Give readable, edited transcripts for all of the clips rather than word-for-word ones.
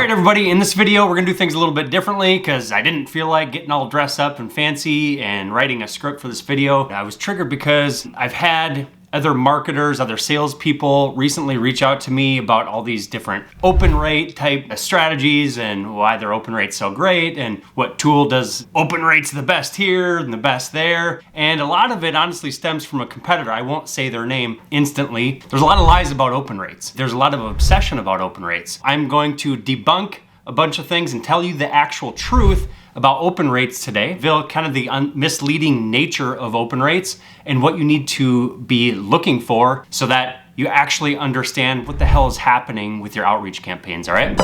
right, everybody, in this video, we're gonna do things a little bit differently because I didn't feel like getting all dressed up and fancy and writing a script for this video. I was triggered because I've had other marketers, other salespeople recently reach out to me about all these different open rate type strategies and why their open rate's so great and what tool does open rates the best here and the best there. And a lot of it honestly stems from a competitor. I won't say their name instantly. There's a lot of lies about open rates. There's a lot of obsession about open rates. I'm going to debunk a bunch of things and tell you the actual truth about open rates today, reveal kind of the misleading nature of open rates and what you need to be looking for so that you actually understand what the hell is happening with your outreach campaigns, all right?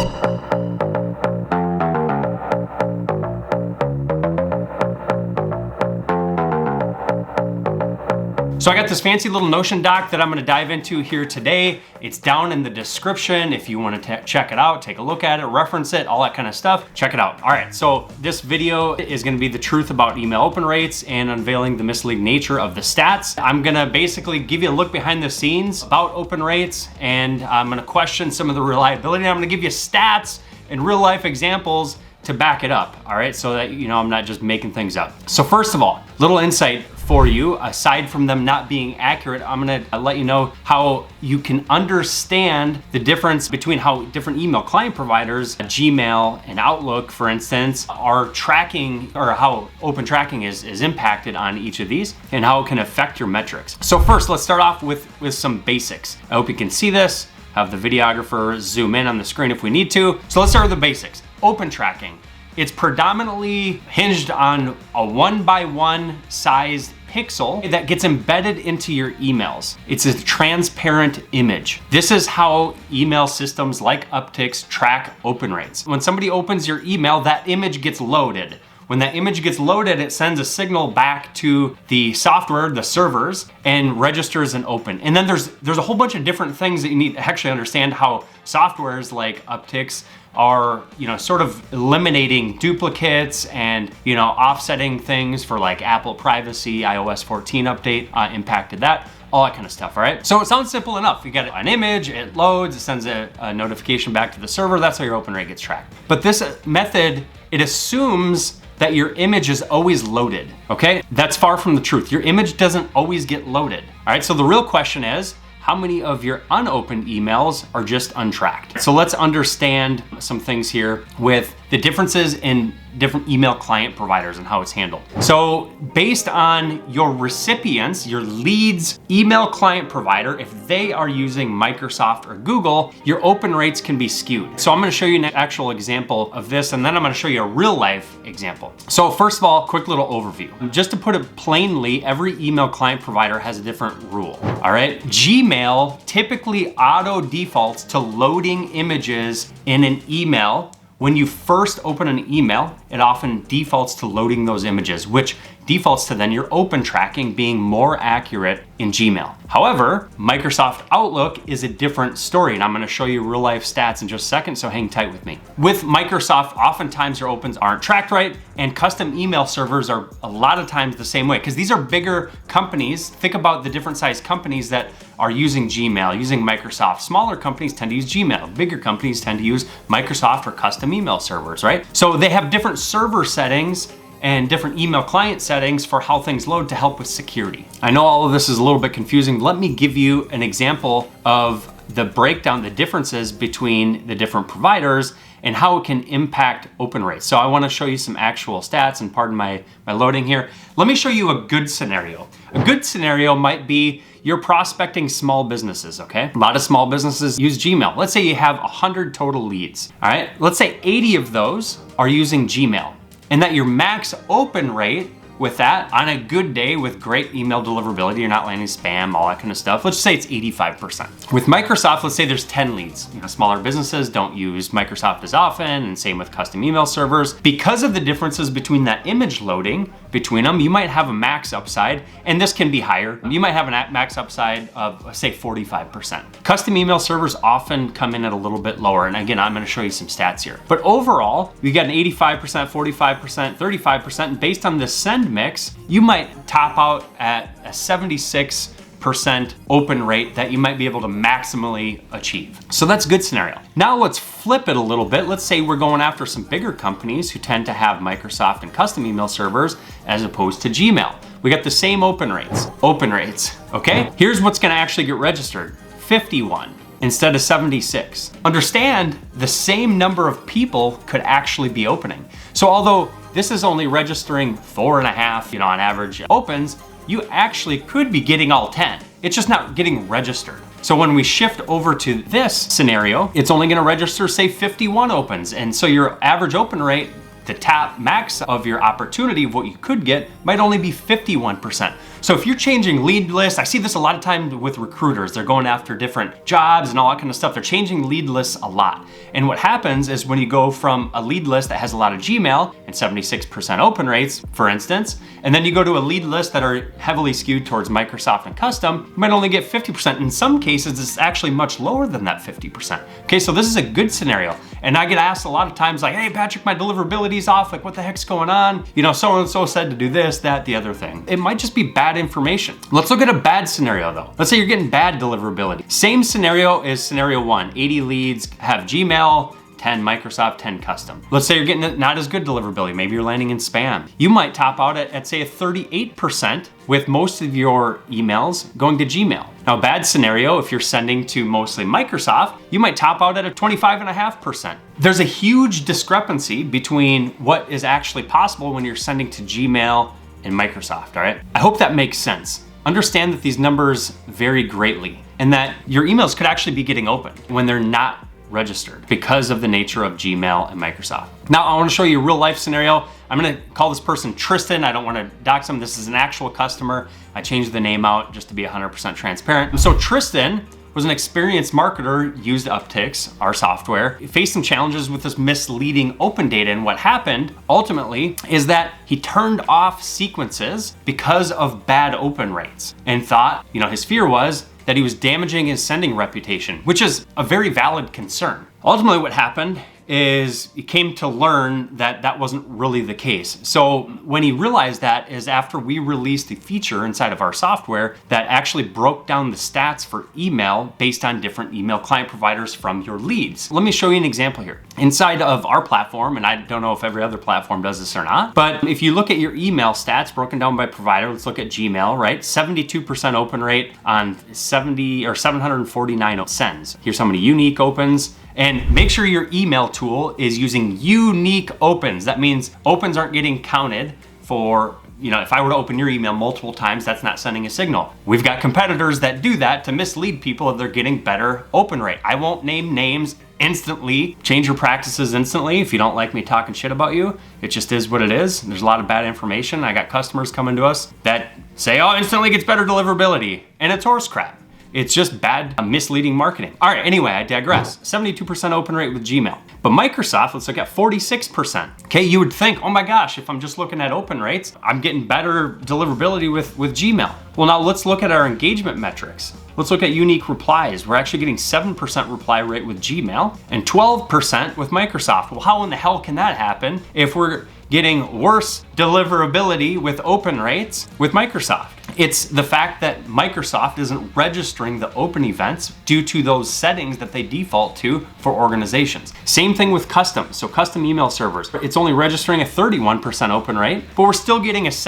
So I got this fancy little Notion doc that I'm gonna dive into here today. It's down in the description if you wanna check it out, take a look at it, reference it, all that kind of stuff. Check it out. All right, so this video is gonna be the truth about email open rates and unveiling the misleading nature of the stats. I'm gonna basically give you a look behind the scenes about open rates, and I'm gonna question some of the reliability. I'm gonna give you stats and real life examples to back it up, all right? So that you know I'm not just making things up. So first of all, little insight for you, aside from them not being accurate, I'm gonna let you know how you can understand the difference between how different email client providers, Gmail and Outlook, for instance, are tracking, or how open tracking is impacted on each of these and how it can affect your metrics. So first, let's start off with some basics. I hope you can see this. Have the videographer zoom in on the screen if we need to. So let's start with the basics. Open tracking. It's predominantly hinged on a 1x1 sized pixel that gets embedded into your emails. It's a transparent image. This is how email systems like Uptycs track open rates. When somebody opens your email, that image gets loaded. When that image gets loaded, it sends a signal back to the software, the servers, and registers an open. And then there's a whole bunch of different things that you need to actually understand how softwares like Uptycs are, sort of eliminating duplicates and, offsetting things for like Apple privacy, iOS 14 update impacted that. All that kind of stuff, all right? So it sounds simple enough. You get an image, it loads, it sends a notification back to the server. That's how your open rate gets tracked. But this method, it assumes that your image is always loaded, okay? That's far from the truth. Your image doesn't always get loaded, all right? So the real question is, how many of your unopened emails are just untracked? So let's understand some things here with the differences in different email client providers and how it's handled. So based on your recipients, your leads email client provider, if they are using Microsoft or Google, your open rates can be skewed. So I'm gonna show you an actual example of this, and then I'm gonna show you a real life example. So first of all, quick little overview. Just to put it plainly, every email client provider has a different rule, all right? Gmail typically auto defaults to loading images in an email. When you first open an email, it often defaults to loading those images, which defaults to then your open tracking being more accurate in Gmail. However, Microsoft Outlook is a different story, and I'm gonna show you real life stats in just a second, so hang tight with me. With Microsoft, oftentimes your opens aren't tracked right, and custom email servers are a lot of times the same way, because these are bigger companies. Think about the different size companies that are using Gmail, using Microsoft. Smaller companies tend to use Gmail. Bigger companies tend to use Microsoft or custom email servers, right? So they have different server settings and different email client settings for how things load to help with security. I know all of this is a little bit confusing. Let me give you an example of the breakdown, the differences between the different providers and how it can impact open rates. So I wanna show you some actual stats, and pardon my loading here. Let me show you a good scenario. A good scenario might be you're prospecting small businesses, okay? A lot of small businesses use Gmail. Let's say you have 100 total leads, all right? Let's say 80 of those are using Gmail, and that your max open rate with that on a good day with great email deliverability, you're not landing spam, all that kind of stuff. Let's say it's 85%. With Microsoft, let's say there's 10 leads. Smaller businesses don't use Microsoft as often, and same with custom email servers. Because of the differences between that image loading between them, you might have a max upside, and this can be higher. You might have a max upside of, say, 45%. Custom email servers often come in at a little bit lower, and again, I'm gonna show you some stats here. But overall, we got an 85%, 45%, 35%, and based on the send mix, you might top out at a 76% 50% open rate that you might be able to maximally achieve. So that's a good scenario. Now let's flip it a little bit. Let's say we're going after some bigger companies who tend to have Microsoft and custom email servers as opposed to Gmail. We got the same open rates, okay? Here's what's gonna actually get registered, 51 instead of 76. Understand, the same number of people could actually be opening. So although this is only registering 4.5, on average opens, you actually could be getting all 10. It's just not getting registered. So when we shift over to this scenario, it's only gonna register, say 51 opens. And so your average open rate, the top max of your opportunity of what you could get, might only be 51%. So if you're changing lead lists, I see this a lot of times with recruiters. They're going after different jobs and all that kind of stuff. They're changing lead lists a lot. And what happens is when you go from a lead list that has a lot of Gmail and 76% open rates, for instance, and then you go to a lead list that are heavily skewed towards Microsoft and custom, you might only get 50%. In some cases, it's actually much lower than that 50%. Okay, so this is a good scenario. And I get asked a lot of times like, hey Patrick, my deliverability's off. Like, what the heck's going on? So-and-so said to do this, that, the other thing. It might just be bad information. Let's look at a bad scenario though. Let's say you're getting bad deliverability. Same scenario is scenario 1. 80 leads have Gmail, 10 Microsoft, 10 custom. Let's say you're getting not as good deliverability. Maybe you're landing in spam. You might top out at say a 38% with most of your emails going to Gmail. Now, bad scenario, if you're sending to mostly Microsoft, you might top out at a 25.5%. There's a huge discrepancy between what is actually possible when you're sending to Gmail and Microsoft, all right? I hope that makes sense. Understand that these numbers vary greatly and that your emails could actually be getting open when they're not registered because of the nature of Gmail and Microsoft. Now I want to show you a real life scenario. I'm going to call this person Tristan. I don't want to dox him. This is an actual customer. I changed the name out just to be 100% transparent. So Tristan was an experienced marketer, used Uptycs, our software. He faced some challenges with this misleading open data, and what happened ultimately is that he turned off sequences because of bad open rates and thought, his fear was that he was damaging his sending reputation, which is a very valid concern. Ultimately, what happened is he came to learn that that wasn't really the case. So when he realized that is after we released the feature inside of our software that actually broke down the stats for email based on different email client providers from your leads. Let me show you an example here. Inside of our platform, and I don't know if every other platform does this or not, but if you look at your email stats broken down by provider, let's look at Gmail, right? 72% open rate on 749 sends. Here's how many unique opens. And make sure your email tool is using unique opens. That means opens aren't getting counted for, if I were to open your email multiple times, that's not sending a signal. We've got competitors that do that to mislead people if they're getting better open rate. I won't name names instantly. Change your practices instantly if you don't like me talking shit about you. It just is what it is. There's a lot of bad information. I got customers coming to us that say, oh, instantly gets better deliverability. And it's horse crap. It's just bad, misleading marketing. All right, anyway, I digress. 72% open rate with Gmail. But Microsoft, let's look at 46%. Okay, you would think, oh my gosh, if I'm just looking at open rates, I'm getting better deliverability with Gmail. Well, now let's look at our engagement metrics. Let's look at unique replies. We're actually getting 7% reply rate with Gmail and 12% with Microsoft. Well, how in the hell can that happen if we're getting worse deliverability with open rates with Microsoft? It's the fact that Microsoft isn't registering the open events due to those settings that they default to for organizations. Same thing with custom. So custom email servers, it's only registering a 31% open rate, but we're still getting this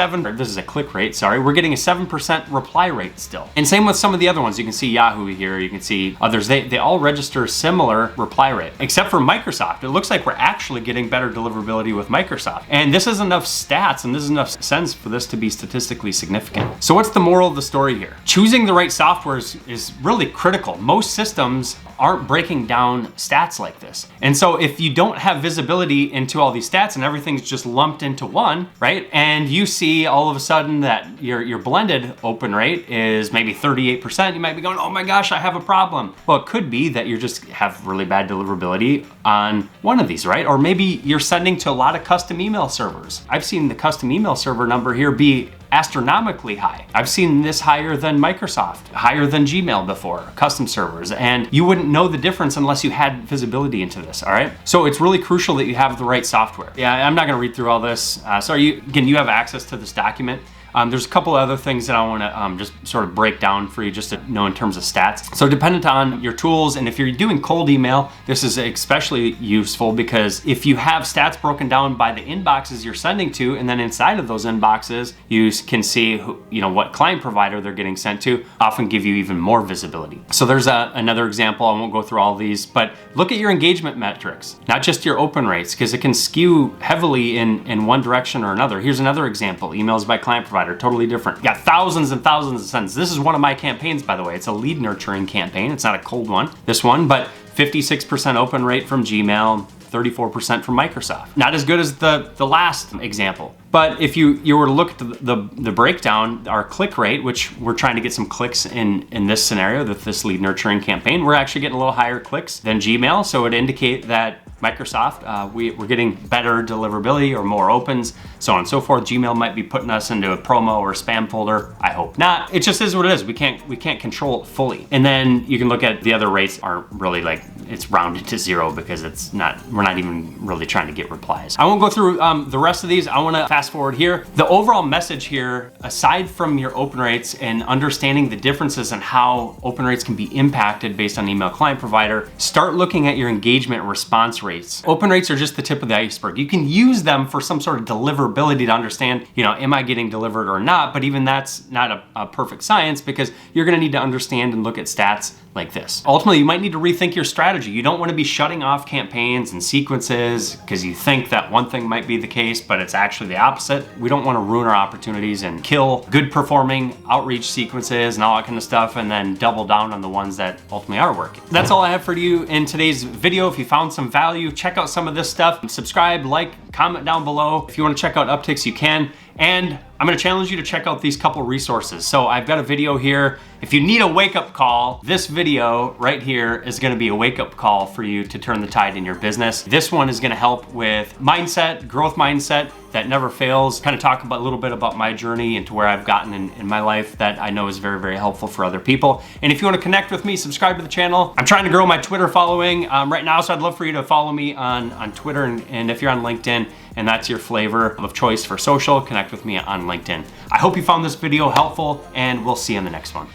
is a click rate, sorry. We're getting a 7% reply rate still. And same with some of the other ones. You can see Yahoo here, you can see others. They all register similar reply rate, except for Microsoft. It looks like we're actually getting better deliverability with Microsoft. And this is enough stats and this is enough sense for this to be statistically significant. So what's the moral of the story here? Choosing the right software is really critical. Most systems aren't breaking down stats like this. And so if you don't have visibility into all these stats and everything's just lumped into one, right? And you see all of a sudden that your blended open rate is maybe 38%, you might be going, oh my gosh, I have a problem. Well, it could be that you just have really bad deliverability on one of these, right? Or maybe you're sending to a lot of custom email servers. I've seen the custom email server number here be astronomically high. I've seen this higher than Microsoft, higher than Gmail before, custom servers, and you wouldn't know the difference unless you had visibility into this, all right? So it's really crucial that you have the right software. Yeah, I'm not gonna read through all this. You have access to this document. There's a couple other things that I want to just sort of break down for you just to know in terms of stats. So dependent on your tools, and if you're doing cold email, this is especially useful because if you have stats broken down by the inboxes you're sending to, and then inside of those inboxes, you can see what client provider they're getting sent to, often give you even more visibility. So there's another example. I won't go through all these, but look at your engagement metrics, not just your open rates, because it can skew heavily in one direction or another. Here's another example, emails by client provider, totally different. Got thousands and thousands of sends. This is one of my campaigns, by the way. It's a lead nurturing campaign. It's not a cold one, this one, but 56% open rate from Gmail, 34% from Microsoft. Not as good as the last example. But if you were to look at the breakdown, our click rate, which we're trying to get some clicks in this scenario, this lead nurturing campaign, we're actually getting a little higher clicks than Gmail. So it would indicate that Microsoft, we're getting better deliverability or more opens, so on and so forth. Gmail might be putting us into a promo or spam folder. I hope not. It just is what it is. We can't control it fully. And then you can look at the other rates aren't really it's rounded to zero because we're not even really trying to get replies. I won't go through the rest of these. I want to fast forward here. The overall message here, aside from your open rates and understanding the differences in how open rates can be impacted based on email client provider, start looking at your engagement response rates. Open rates are just the tip of the iceberg. You can use them for some sort of deliverability to understand, am I getting delivered or not? But even that's not a perfect science because you're gonna need to understand and look at stats like this. Ultimately, you might need to rethink your strategy. You don't want to be shutting off campaigns and sequences because you think that one thing might be the case, but it's actually the opposite. We don't want to ruin our opportunities and kill good performing outreach sequences and all that kind of stuff and then double down on the ones that ultimately are working. That's all I have for you in today's video. If you found some value, check out some of this stuff. Subscribe, like, comment down below. If you want to check out Uptycs, you can. And I'm gonna challenge you to check out these couple resources. So I've got a video here. If you need a wake-up call, this video right here is gonna be a wake-up call for you to turn the tide in your business. This one is gonna help with mindset, growth mindset that never fails. Kind of talk about a little bit about my journey and to where I've gotten in my life that I know is very, very helpful for other people. And if you wanna connect with me, subscribe to the channel. I'm trying to grow my Twitter following right now, so I'd love for you to follow me on Twitter, and if you're on LinkedIn, and that's your flavor of choice for social, connect with me on LinkedIn. I hope you found this video helpful, and we'll see you in the next one.